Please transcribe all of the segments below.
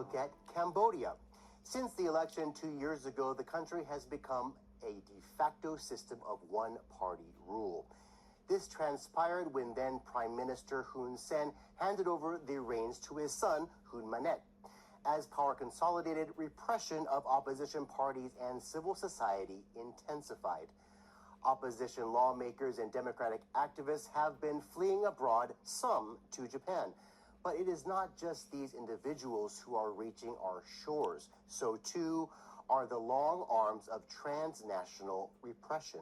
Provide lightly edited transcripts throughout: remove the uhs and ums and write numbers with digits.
look at Cambodia. Since the election 2 years ago, the country has become a de facto system of one-party rule. This transpired when then Prime Minister Hun Sen handed over the reins to his son, Hun Manet. As power consolidated, repression of opposition parties and civil society intensified. Opposition lawmakers and democratic activists have been fleeing abroad, some to Japan. But it is not just these individuals who are reaching our shores. So too are the long arms of transnational repression.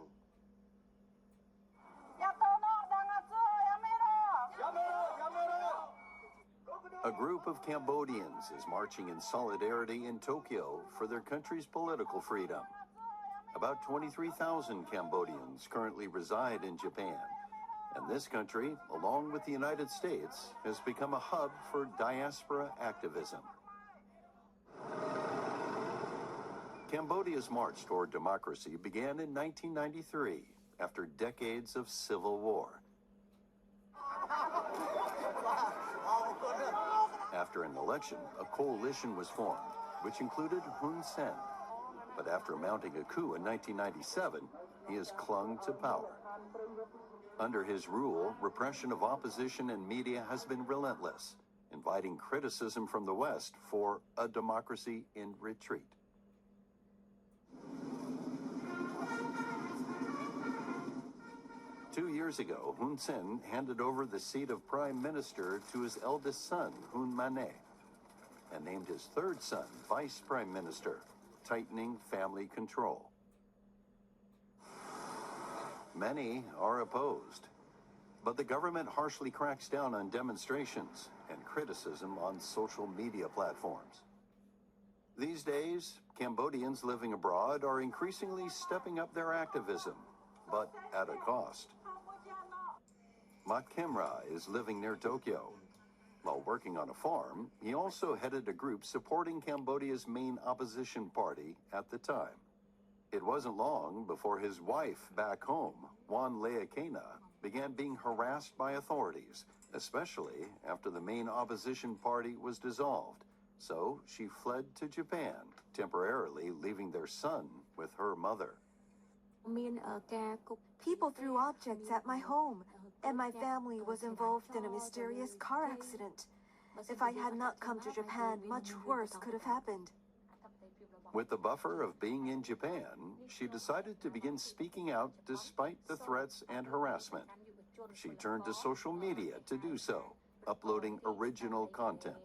A group of Cambodians is marching in solidarity in Tokyo for their country's political freedom. About 23,000 Cambodians currently reside in Japan, and this country, along with the United States, has become a hub for diaspora activism. Cambodia's march toward democracy began in 1993, after decades of civil war. After an election, a coalition was formed, which included Hun Sen. But after mounting a coup in 1997, he has clung to power. Under his rule, repression of opposition and media has been relentless, inviting criticism from the West for a democracy in retreat. Two years ago, Hun Sen handed over the seat of prime minister to his eldest son, Hun Manet, and named his third son vice prime minister, tightening family control. Many are opposed, but the government harshly cracks down on demonstrations and criticism on social media platforms. These days, Cambodians living abroad are increasingly stepping up their activism, but at a cost. Mat Kimra is living near Tokyo. While working on a farm, he also headed a group supporting Cambodia's main opposition party at the time. It wasn't long before his wife back home, Wan Leakena, began being harassed by authorities, especially after the main opposition party was dissolved. So she fled to Japan, temporarily leaving their son with her mother. People threw objects at my home, and my family was involved in a mysterious car accident. If I had not come to Japan, much worse could have happened. With the buffer of being in Japan, she decided to begin speaking out despite the threats and harassment. She turned to social media to do so, uploading original content.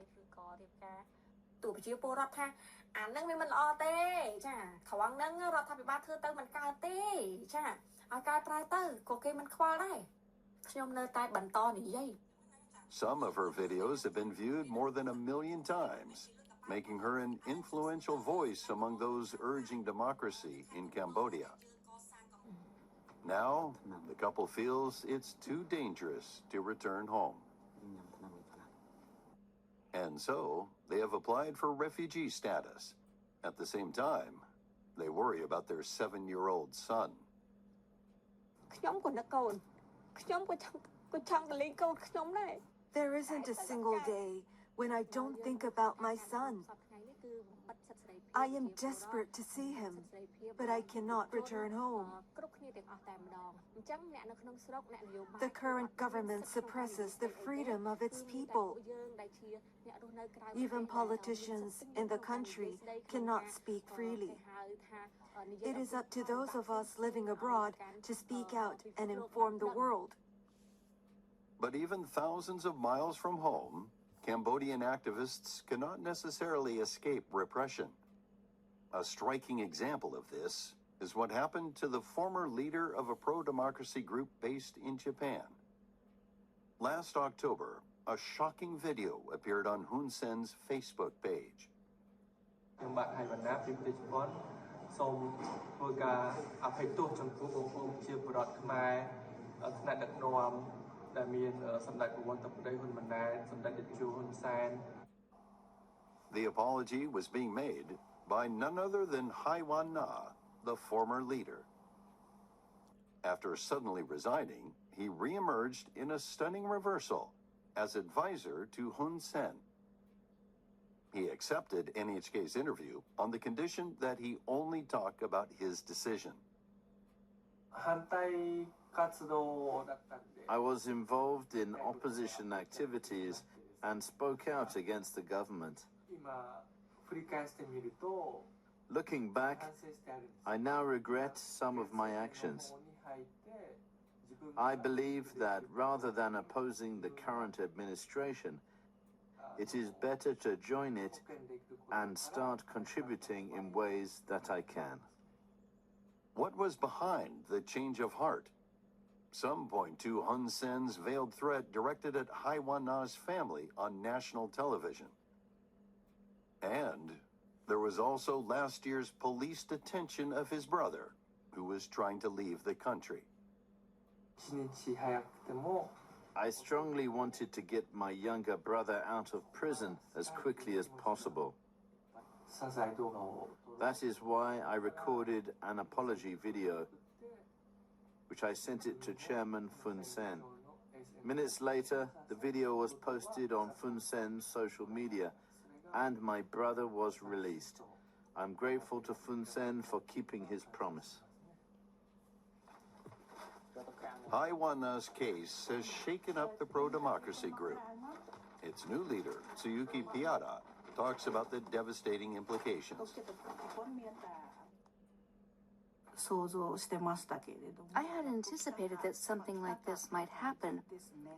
Some of her videos have been viewed more than 1 million times, making her an influential voice among those urging democracy in Cambodia. Now, the couple feels it's too dangerous to return home. And so, they have applied for refugee status. At the same time, they worry about their 7-year-old son. There isn't a single day when I don't think about my son. I am desperate to see him, but I cannot return home. The current government suppresses the freedom of its people. Even politicians in the country cannot speak freely. It is up to those of us living abroad to speak out and inform the world. But even thousands of miles from home, Cambodian activists cannot necessarily escape repression. A striking example of this is what happened to the former leader of a pro-democracy group based in Japan. Last October, a shocking video appeared on Hun Sen's Facebook page. The apology was being made by none other than Hai Wan Na, the former leader. After suddenly resigning, he re-emerged in a stunning reversal as advisor to Hun Sen. He accepted NHK's interview on the condition that he only talk about his decision. I was involved in opposition activities and spoke out against the government. Looking back, I now regret some of my actions. I believe that rather than opposing the current administration, it is better to join it and start contributing in ways that I can. What was behind the change of heart? Some point to Hun Sen's veiled threat directed at Haiwana's family on national television. And there was also last year's police detention of his brother, who was trying to leave the country. I strongly wanted to get my younger brother out of prison as quickly as possible. That is why I recorded an apology video, which I sent it to Chairman Hun Sen. Minutes later, the video was posted on Hun Sen's social media, and my brother was released. I'm grateful to Hun Sen for keeping his promise. Haiwana's case has shaken up the pro-democracy group. Its new leader, Tsuyuki Piada, talks about the devastating implications. I had anticipated that something like this might happen,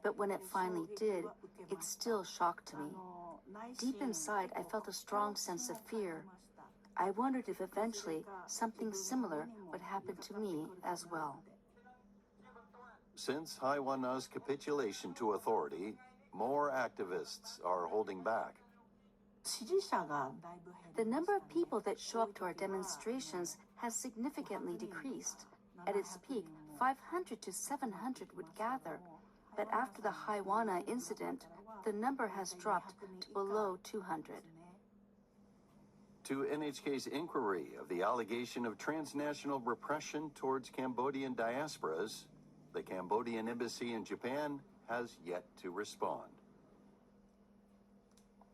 but when it finally did, it still shocked me. Deep inside, I felt a strong sense of fear. I wondered if eventually something similar would happen to me as well. Since Haiwana's capitulation to authority, more activists are holding back. The number of people that show up to our demonstrations has significantly decreased. At its peak, 500 to 700 would gather, but after the Haiwana incident, the number has dropped to below 200. To NHK's inquiry of the allegation of transnational repression towards Cambodian diasporas, the Cambodian embassy in Japan has yet to respond.